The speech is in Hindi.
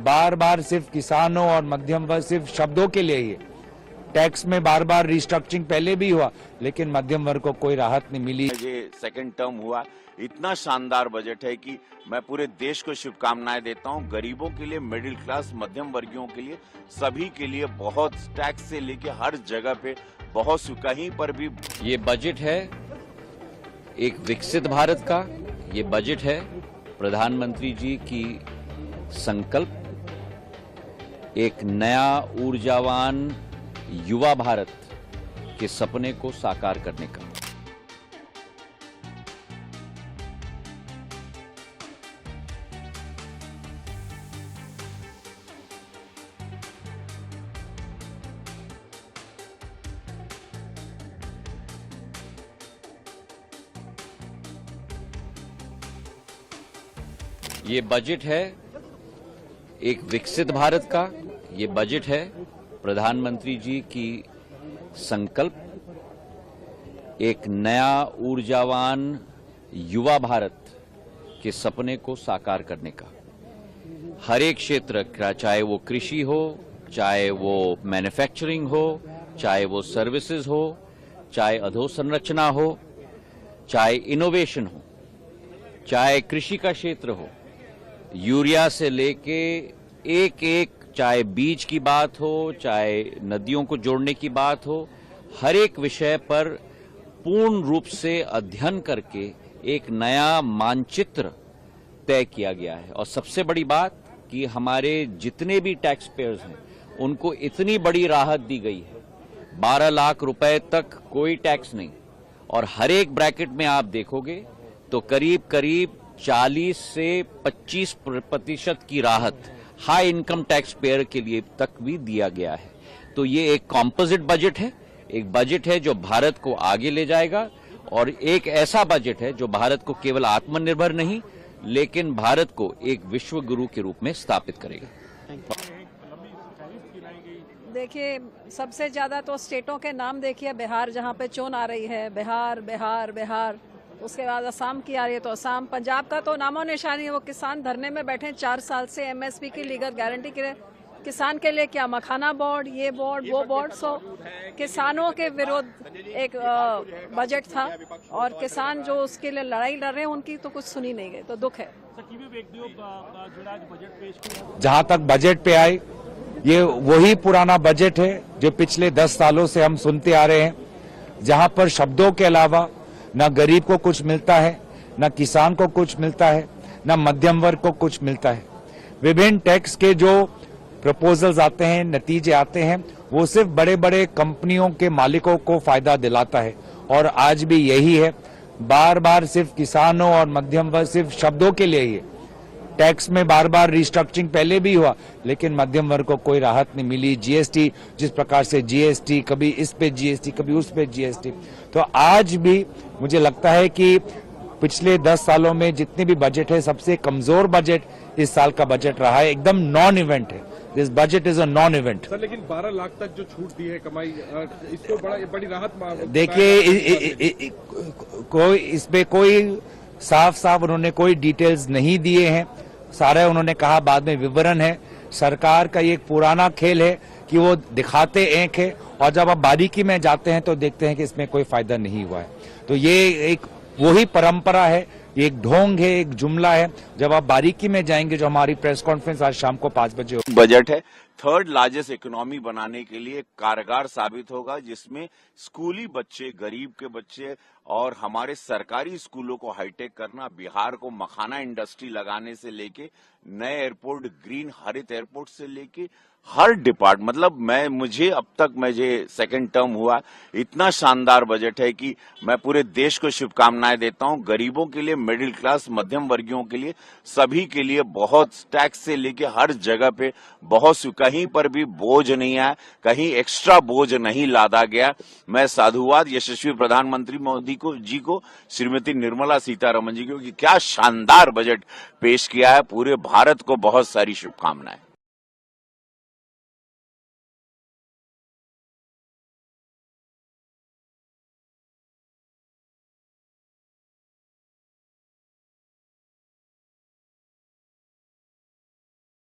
बार बार सिर्फ किसानों और मध्यम वर्ग सिर्फ शब्दों के लिए ही है। टैक्स में बार बार रिस्ट्रक्चरिंग पहले भी हुआ, लेकिन मध्यम वर्ग को कोई राहत नहीं मिली। ये सेकंड टर्म हुआ, इतना शानदार बजट है कि मैं पूरे देश को शुभकामनाएं देता हूं। गरीबों के लिए, मिडिल क्लास, मध्यम वर्गियों के लिए, सभी के लिए बहुत टैक्स से लेके हर जगह पे बहुत कहीं पर भी। ये बजट है एक विकसित भारत का, ये बजट है प्रधानमंत्री जी की संकल्प, एक नया ऊर्जावान युवा भारत के सपने को साकार करने का। ये बजट है एक विकसित भारत का, ये बजट है प्रधानमंत्री जी की संकल्प, एक नया ऊर्जावान युवा भारत के सपने को साकार करने का। हर एक क्षेत्र का, चाहे वो कृषि हो, चाहे वो मैन्युफैक्चरिंग हो, चाहे वो सर्विसेज हो, चाहे अधोसंरचना हो, चाहे इनोवेशन हो, चाहे कृषि का क्षेत्र हो, यूरिया से लेके एक चाहे बीज की बात हो, चाहे नदियों को जोड़ने की बात हो, हर एक विषय पर पूर्ण रूप से अध्ययन करके एक नया मानचित्र तय किया गया है। और सबसे बड़ी बात कि हमारे जितने भी टैक्स पेयर्स हैं उनको इतनी बड़ी राहत दी गई है, 12 लाख रुपए तक कोई टैक्स नहीं। और हर एक ब्रैकेट में आप देखोगे तो करीब 40 से 25% की राहत हाई इनकम टैक्स पेयर के लिए तक भी दिया गया है। तो ये एक कॉम्पोजिट बजट है, एक बजट है जो भारत को आगे ले जाएगा, और एक ऐसा बजट है जो भारत को केवल आत्मनिर्भर नहीं लेकिन भारत को एक विश्व गुरु के रूप में स्थापित करेगा। देखिए, सबसे ज्यादा तो स्टेटों के नाम देखिए, बिहार जहाँ पे चोन आ रही है, बिहार बिहार बिहार, उसके बाद असम की आ रही है तो असम, पंजाब का तो नामो निशानी है। वो किसान धरने में बैठे 4 साल से एमएसपी की लीगल गारंटी के लिए। किसान के लिए क्या मखाना बोर्ड, ये बोर्ड, वो बोर्ड। सो किसानों के विरुद्ध एक बजट था, और किसान जो उसके लिए लड़ाई लड़ रहे हैं उनकी तो कुछ सुनी नहीं गई, तो दुख है। जहां तक बजट पे आए, ये वही पुराना बजट है जो पिछले 10 सालों से हम सुनते आ रहे हैं, जहां पर शब्दों के अलावा न गरीब को कुछ मिलता है, न किसान को कुछ मिलता है, न मध्यम वर्ग को कुछ मिलता है। विभिन्न टैक्स के जो प्रपोजल्स आते हैं, नतीजे आते हैं, वो सिर्फ बड़े बड़े कंपनियों के मालिकों को फायदा दिलाता है। और आज भी यही है, बार बार सिर्फ किसानों और मध्यम वर्ग सिर्फ शब्दों के लिए ही है। टैक्स में बार बार रिस्ट्रक्चरिंग पहले भी हुआ, लेकिन मध्यम वर्ग को कोई राहत नहीं मिली। जीएसटी, जिस प्रकार से जीएसटी, कभी इस पे जीएसटी, कभी उस पे जीएसटी। तो आज भी मुझे लगता है कि पिछले 10 सालों में जितने भी बजट है, सबसे कमजोर बजट इस साल का बजट रहा है। एकदम नॉन इवेंट है, this budget is a non event. Sir, लेकिन 12 लाख तक जो छूट दी है कमाई, इसको बड़ी राहत। देखिए, कोई इसमें कोई साफ उन्होंने कोई डिटेल्स नहीं दिए हैं। सारे उन्होंने कहा बाद में विवरण है। सरकार का ये एक पुराना खेल है कि वो दिखाते एक है, और जब आप बारीकी में जाते हैं तो देखते हैं कि इसमें कोई फायदा नहीं हुआ है। तो ये एक वही परंपरा है, ये एक ढोंग है, एक जुमला है। जब आप बारीकी में जाएंगे, जो हमारी प्रेस कॉन्फ्रेंस आज शाम को 5 बजे बजट है, थर्ड लार्जेस्ट इकोनॉमी बनाने के लिए कारगर साबित होगा, जिसमें स्कूली बच्चे, गरीब के बच्चे और हमारे सरकारी स्कूलों को हाईटेक करना, बिहार को मखाना इंडस्ट्री लगाने से लेके नए एयरपोर्ट, ग्रीन हरित एयरपोर्ट से लेके हर डिपार्ट, मतलब मुझे अब तक सेकंड टर्म हुआ, इतना शानदार बजट है कि मैं पूरे देश को शुभकामनाएं देता हूं। गरीबों के लिए, मिडिल क्लास, मध्यम वर्गियों के लिए, सभी के लिए बहुत टैक्स से लेके हर जगह पे बहुत, कहीं पर भी बोझ नहीं आया, कहीं एक्स्ट्रा बोझ नहीं लादा गया। मैं साधुवाद यशस्वी प्रधानमंत्री मोदी जी को, श्रीमती निर्मला सीतारमण जी को, कि क्या शानदार बजट पेश किया है। पूरे भारत को बहुत सारी शुभकामनाएं।